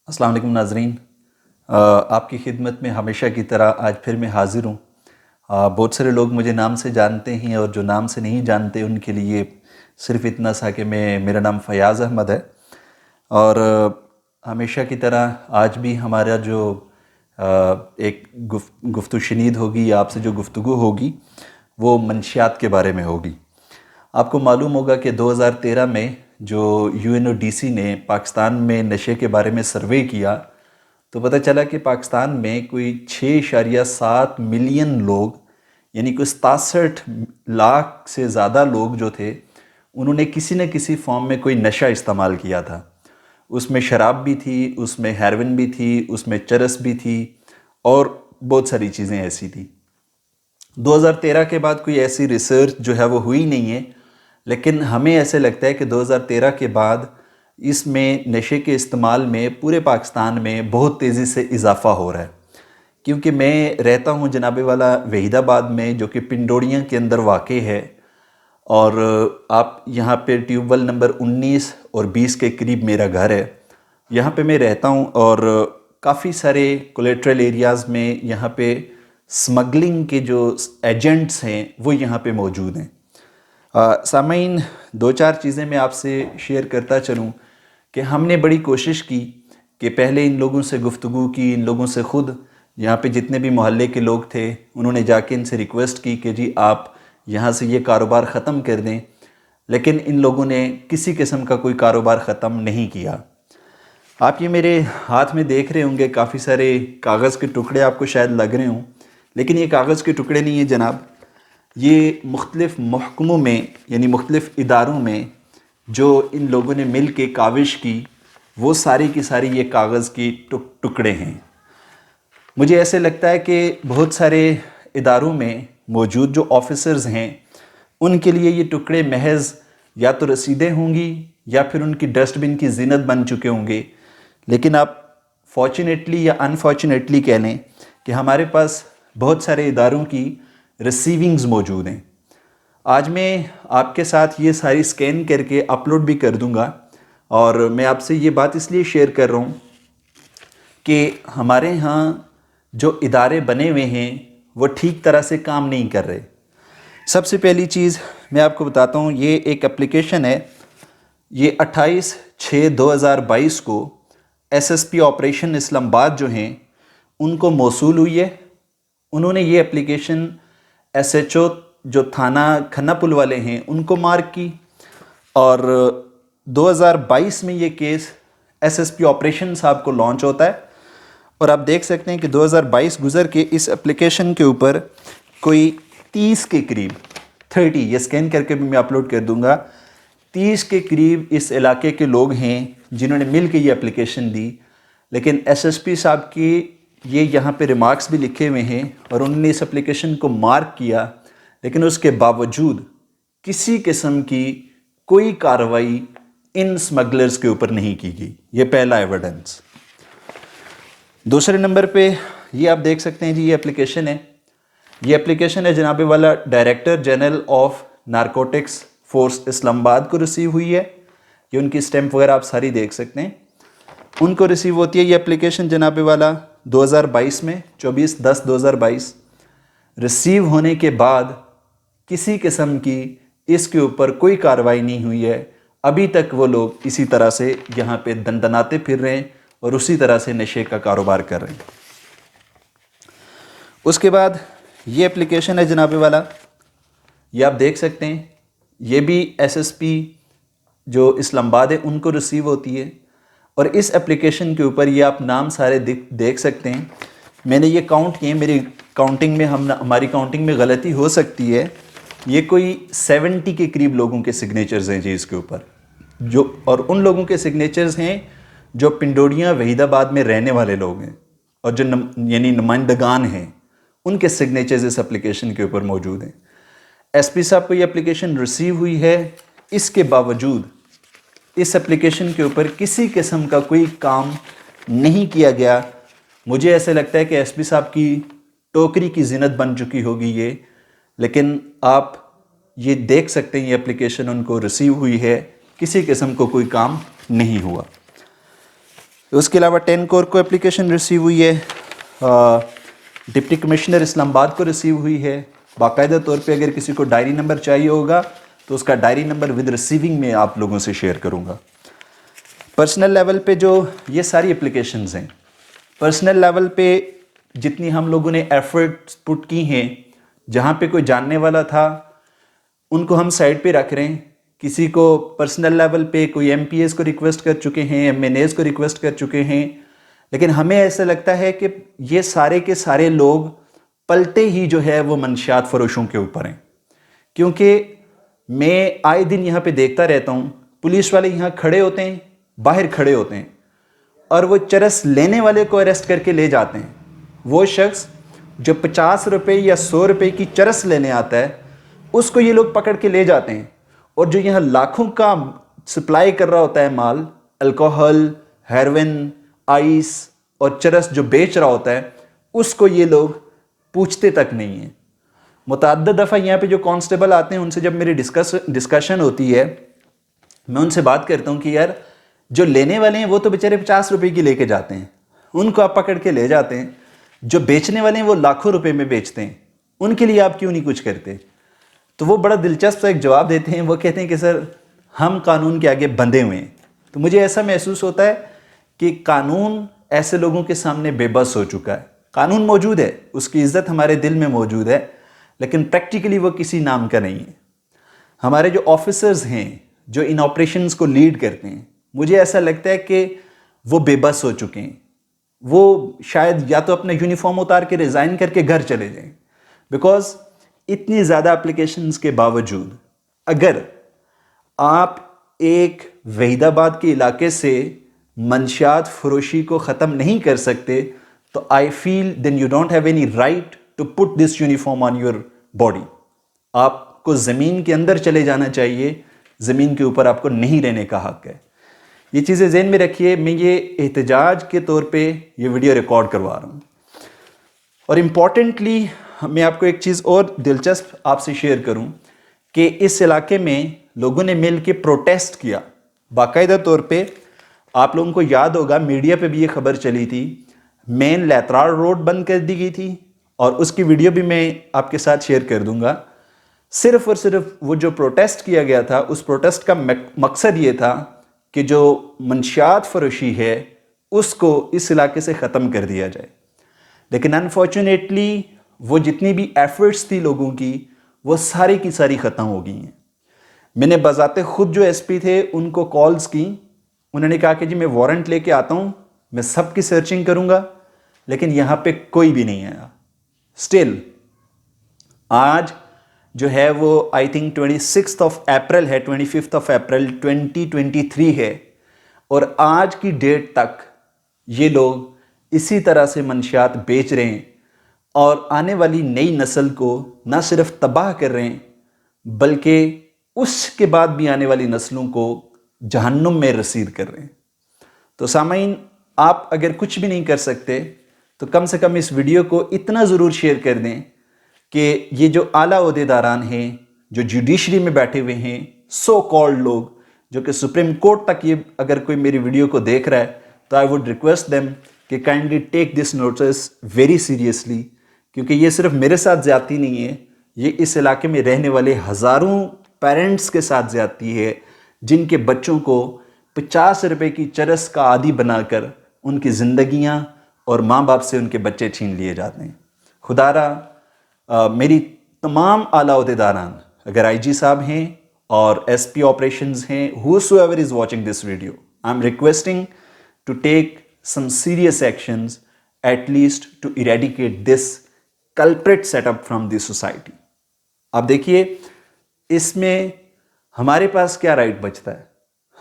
السلام علیکم ناظرین، آپ کی خدمت میں ہمیشہ کی طرح آج پھر میں حاضر ہوں۔ بہت سارے لوگ مجھے نام سے جانتے ہیں اور جو نام سے نہیں جانتے ان کے لیے صرف اتنا سا کہ میرا نام فیاض احمد ہے۔ اور ہمیشہ کی طرح آج بھی ہمارا جو ایک گفت و شنید ہوگی، آپ سے جو گفتگو ہوگی وہ منشیات کے بارے میں ہوگی۔ آپ کو معلوم ہوگا کہ 2013 میں جو UNODC نے پاکستان میں نشے کے بارے میں سروے کیا تو پتہ چلا کہ پاکستان میں کوئی 6.7 ملین لوگ، یعنی کوئی 67 لاکھ سے زیادہ لوگ جو تھے انہوں نے کسی نہ کسی فارم میں کوئی نشہ استعمال کیا تھا۔ اس میں شراب بھی تھی، اس میں ہیروئن بھی تھی، اس میں چرس بھی تھی اور بہت ساری چیزیں ایسی تھیں۔ 2013 کے بعد کوئی ایسی ریسرچ جو ہے وہ ہوئی نہیں ہے، لیکن ہمیں ایسے لگتا ہے کہ 2013 کے بعد اس میں نشے کے استعمال میں پورے پاکستان میں بہت تیزی سے اضافہ ہو رہا ہے۔ کیونکہ میں رہتا ہوں جناب والا وحید آباد میں، جو کہ پنڈوریاں کے اندر واقع ہے، اور آپ یہاں پہ ٹیوب ویل نمبر 19 اور 20 کے قریب میرا گھر ہے۔ یہاں پہ میں رہتا ہوں اور کافی سارے کولیٹرل ایریاز میں یہاں پہ سمگلنگ کے جو ایجنٹس ہیں وہ یہاں پہ موجود ہیں۔ سامعین، دو چار چیزیں میں آپ سے شیئر کرتا چلوں کہ ہم نے بڑی کوشش کی کہ پہلے ان لوگوں سے گفتگو کی، ان لوگوں سے خود یہاں پہ جتنے بھی محلے کے لوگ تھے انہوں نے جا کے ان سے ریکویسٹ کی کہ جی آپ یہاں سے یہ کاروبار ختم کر دیں، لیکن ان لوگوں نے کسی قسم کا کوئی کاروبار ختم نہیں کیا۔ آپ یہ میرے ہاتھ میں دیکھ رہے ہوں گے، کافی سارے کاغذ کے ٹکڑے آپ کو شاید لگ رہے ہوں، لیکن یہ کاغذ کے ٹکڑے نہیں ہیں جناب۔ یہ مختلف محکموں میں، یعنی مختلف اداروں میں جو ان لوگوں نے مل کے کاوش کی، وہ ساری کی ساری یہ کاغذ کی ٹکڑے ہیں۔ مجھے ایسے لگتا ہے کہ بہت سارے اداروں میں موجود جو آفیسرز ہیں ان کے لیے یہ ٹکڑے محض یا تو رسیدیں ہوں گی یا پھر ان کی ڈسٹ بن کی زینت بن چکے ہوں گے، لیکن آپ فارچونیٹلی یا انفارچونیٹلی کہہ لیں کہ ہمارے پاس بہت سارے اداروں کی ریسیونگز موجود ہیں۔ آج میں آپ کے ساتھ یہ ساری سکین کر کے اپلوڈ بھی کر دوں گا، اور میں آپ سے یہ بات اس لیے شیئر کر رہا ہوں کہ ہمارے ہاں جو ادارے بنے ہوئے ہیں وہ ٹھیک طرح سے کام نہیں کر رہے۔ سب سے پہلی چیز میں آپ کو بتاتا ہوں، یہ ایک اپلیکیشن ہے، یہ 28/6/2022 کو SSP آپریشن اسلام آباد جو ہیں ان کو موصول ہوئی ہے۔ انہوں نے یہ اپلیکیشن SHO جو تھانہ کھنا پل والے ہیں ان کو مارک کی، اور 2022 میں یہ کیس SSP آپریشن صاحب کو لانچ ہوتا ہے، اور آپ دیکھ سکتے ہیں کہ 2022 گزر کے اس اپلیکیشن کے اوپر کوئی 30 کے قریب 30، یہ سکین کر کے بھی میں اپلوڈ کر دوں گا، 30 کے قریب اس علاقے کے لوگ ہیں جنہوں نے مل کے یہ اپلیکیشن دی۔ لیکن SSP صاحب کی یہ یہاں پہ ریمارکس بھی لکھے ہوئے ہیں، اور انہوں نے اس اپلیکیشن کو مارک کیا، لیکن اس کے باوجود کسی قسم کی کوئی کارروائی ان سمگلرز کے اوپر نہیں کی گئی۔ یہ پہلا ایویڈنس۔ دوسرے نمبر پہ یہ آپ دیکھ سکتے ہیں جی، یہ اپلیکیشن ہے جناب والا director general of narcotics force Islamabad کو ریسیو ہوئی ہے۔ یہ ان کی سٹیمپ وغیرہ آپ ساری دیکھ سکتے ہیں، ان کو ریسیو ہوتی ہے یہ اپلیکیشن جناب والا 2022 میں 24/10/2022۔ ریسیو ہونے کے بعد کسی قسم کی اس کے اوپر کوئی کارروائی نہیں ہوئی ہے۔ ابھی تک وہ لوگ اسی طرح سے یہاں پہ دندناتے پھر رہے ہیں اور اسی طرح سے نشے کا کاروبار کر رہے ہیں۔ اس کے بعد یہ اپلیکیشن ہے جناب والا، یہ آپ دیکھ سکتے ہیں، یہ بھی SSP جو اسلام آباد ہے ان کو ریسیو ہوتی ہے، اور اس اپلیکیشن کے اوپر یہ آپ نام سارے دیکھ سکتے ہیں۔ میں نے یہ کاؤنٹ کیے، میری کاؤنٹنگ میں ہماری کاؤنٹنگ میں غلطی ہو سکتی ہے، یہ کوئی 70 کے قریب لوگوں کے سگنیچرز ہیں جی اس کے اوپر، اور ان لوگوں کے سگنیچرز ہیں جو پنڈوریاں وحید آباد میں رہنے والے لوگ ہیں، اور جو یعنی نمائندگان ہیں ان کے سگنیچرز اس اپلیکیشن کے اوپر موجود ہیں۔ SP صاحب کو یہ اپلیکیشن ریسیو ہوئی ہے، اس کے باوجود اس اپلیکیشن کے اوپر کسی قسم کا کوئی کام نہیں کیا گیا۔ مجھے ایسے لگتا ہے کہ SP صاحب کی ٹوکری کی زینت بن چکی ہوگی یہ، لیکن آپ یہ دیکھ سکتے ہیں یہ اپلیکیشن ان کو ریسیو ہوئی ہے، کسی قسم کو کوئی کام نہیں ہوا۔ اس کے علاوہ 10 کور کو اپلیکیشن ریسیو ہوئی ہے، ڈپٹی کمشنر اسلام آباد کو ریسیو ہوئی ہے. باقاعدہ طور پہ اگر کسی کو ڈائری نمبر چاہیے ہوگا تو اس کا ڈائری نمبر ود ریسیونگ میں آپ لوگوں سے شیئر کروں گا. پرسنل لیول پہ جو یہ ساری اپلیکیشنز ہیں، پرسنل لیول پہ جتنی ہم لوگوں نے ایفرٹس پٹ کی ہیں، جہاں پہ کوئی جاننے والا تھا ان کو ہم سائڈ پہ رکھ رہے ہیں. کسی کو پرسنل لیول پہ کوئی ایم پی ایز کو ریکویسٹ کر چکے ہیں، ایم این ایز کو ریکویسٹ کر چکے ہیں، لیکن ہمیں ایسا لگتا ہے کہ یہ سارے کے سارے لوگ پلٹے ہی جو ہے وہ منشیات فروشوں کے اوپر ہیں. کیونکہ میں آئے دن یہاں پہ دیکھتا رہتا ہوں، پولیس والے یہاں کھڑے ہوتے ہیں، باہر کھڑے ہوتے ہیں، اور وہ چرس لینے والے کو اریسٹ کر کے لے جاتے ہیں. وہ شخص جو 50 روپے یا 100 روپے کی چرس لینے آتا ہے اس کو یہ لوگ پکڑ کے لے جاتے ہیں، اور جو یہاں لاکھوں کا سپلائی کر رہا ہوتا ہے مال، الکوہل، ہیروئن، آئس اور چرس جو بیچ رہا ہوتا ہے، اس کو یہ لوگ پوچھتے تک نہیں ہیں. متعدد دفعہ یہاں پہ جو کانسٹیبل آتے ہیں ان سے جب میری ڈسکشن ہوتی ہے، میں ان سے بات کرتا ہوں کہ یار جو لینے والے ہیں وہ تو بیچارے 50 روپے کی لے کے جاتے ہیں، ان کو آپ پکڑ کے لے جاتے ہیں. جو بیچنے والے ہیں وہ لاکھوں روپے میں بیچتے ہیں، ان کے لیے آپ کیوں نہیں کچھ کرتے؟ تو وہ بڑا دلچسپ ایک جواب دیتے ہیں. وہ کہتے ہیں کہ سر ہم قانون کے آگے بندھے ہوئے ہیں. تو مجھے ایسا محسوس ہوتا ہے کہ قانون ایسے لوگوں کے سامنے بے بس ہو چکا ہے. قانون موجود ہے، اس کی عزت ہمارے دل میں موجود ہے، لیکن پریکٹیکلی وہ کسی نام کا نہیں ہے. ہمارے جو آفیسرز ہیں جو ان آپریشنز کو لیڈ کرتے ہیں، مجھے ایسا لگتا ہے کہ وہ بے بس ہو چکے ہیں. وہ شاید یا تو اپنا یونیفارم اتار کے ریزائن کر کے گھر چلے جائیں، بیکاز اتنی زیادہ اپلیکیشنز کے باوجود اگر آپ ایک وحید آباد کے علاقے سے منشیات فروشی کو ختم نہیں کر سکتے تو I feel then you don't have any right to put this uniform on your body. آپ کو زمین کے اندر چلے جانا چاہیے، زمین کے اوپر آپ کو نہیں رہنے کا حق ہے. یہ چیزیں ذہن میں رکھیے. میں یہ احتجاج کے طور پہ یہ ویڈیو ریکارڈ کروا رہا ہوں. اور امپورٹنٹلی میں آپ کو ایک چیز اور دلچسپ آپ سے شیئر کروں کہ اس علاقے میں لوگوں نے مل کے پروٹیسٹ کیا باقاعدہ طور پہ. آپ لوگوں کو یاد ہوگا میڈیا پہ بھی یہ خبر چلی تھی، مین لیتراڑ روڈ بند کر دی گئی تھی، اور اس کی ویڈیو بھی میں آپ کے ساتھ شیئر کر دوں گا. صرف اور صرف وہ جو پروٹیسٹ کیا گیا تھا، اس پروٹیسٹ کا مقصد یہ تھا کہ جو منشیات فروشی ہے اس کو اس علاقے سے ختم کر دیا جائے. لیکن انفارچونیٹلی وہ جتنی بھی ایفرٹس تھی لوگوں کی وہ ساری کی ساری ختم ہو گئی ہیں. میں نے بذات خود جو ایس پی تھے ان کو کالز کی، انہوں نے کہا کہ جی میں وارنٹ لے کے آتا ہوں، میں سب کی سرچنگ کروں گا، لیکن یہاں پہ کوئی بھی نہیں آیا. سٹل آج جو ہے وہ آئی تھنک 26 اپریل ہے، 25 اپریل 2023 ہے، اور آج کی ڈیٹ تک یہ لوگ اسی طرح سے منشیات بیچ رہے ہیں اور آنے والی نئی نسل کو نہ صرف تباہ کر رہے ہیں بلکہ اس کے بعد بھی آنے والی نسلوں کو جہنم میں رسید کر رہے ہیں. تو سامعین، آپ اگر کچھ بھی نہیں کر سکتے تو کم سے کم اس ویڈیو کو اتنا ضرور شیئر کر دیں کہ یہ جو اعلیٰ عہدیداران ہیں، جو جوڈیشری میں بیٹھے ہوئے ہیں، سو کالڈ لوگ جو کہ سپریم کورٹ تک یہ اگر کوئی میری ویڈیو کو دیکھ رہا ہے تو آئی ووڈ ریکویسٹ دیم کہ کائنڈلی ٹیک دس نوٹس ویری سیریسلی. کیونکہ یہ صرف میرے ساتھ زیادتی نہیں ہے، یہ اس علاقے میں رہنے والے ہزاروں پیرنٹس کے ساتھ زیادتی ہے جن کے بچوں کو 50 روپے کی چرس کا عادی بنا کر ان کی زندگیاں اور ماں باپ سے ان کے بچے چھین لیے جاتے ہیں. خدا را میری تمام اعلیٰ عہدیداران، اگر آئی جی صاحب ہیں اور ایس پی آپریشنز ہیں، whosoever is watching this video, I'm requesting to take some serious actions at least to eradicate this culprit set up from the society. اب دیکھیے اس میں ہمارے پاس کیا رائٹ بچتا ہے؟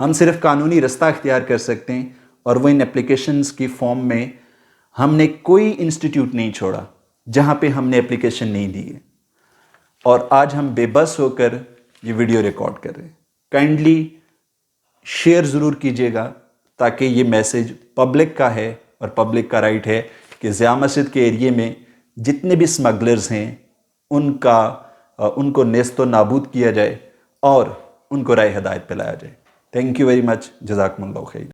ہم صرف قانونی رستہ اختیار کر سکتے ہیں، اور وہ ان اپلیکیشنز کی فارم میں ہم نے کوئی انسٹیٹیوٹ نہیں چھوڑا جہاں پہ ہم نے اپلیکیشن نہیں دی ہے، اور آج ہم بے بس ہو کر یہ ویڈیو ریکارڈ کر رہے ہیں. کائنڈلی شیئر ضرور کیجیے گا تاکہ یہ میسیج پبلک کا ہے، اور پبلک کا رائٹ ہے کہ جامع مسجد کے ایریے میں جتنے بھی سمگلرز ہیں ان کو نیست و نابود کیا جائے اور ان کو راہ ہدایت پہ لایا جائے. Thank you very much. جزاکم اللہ خیر.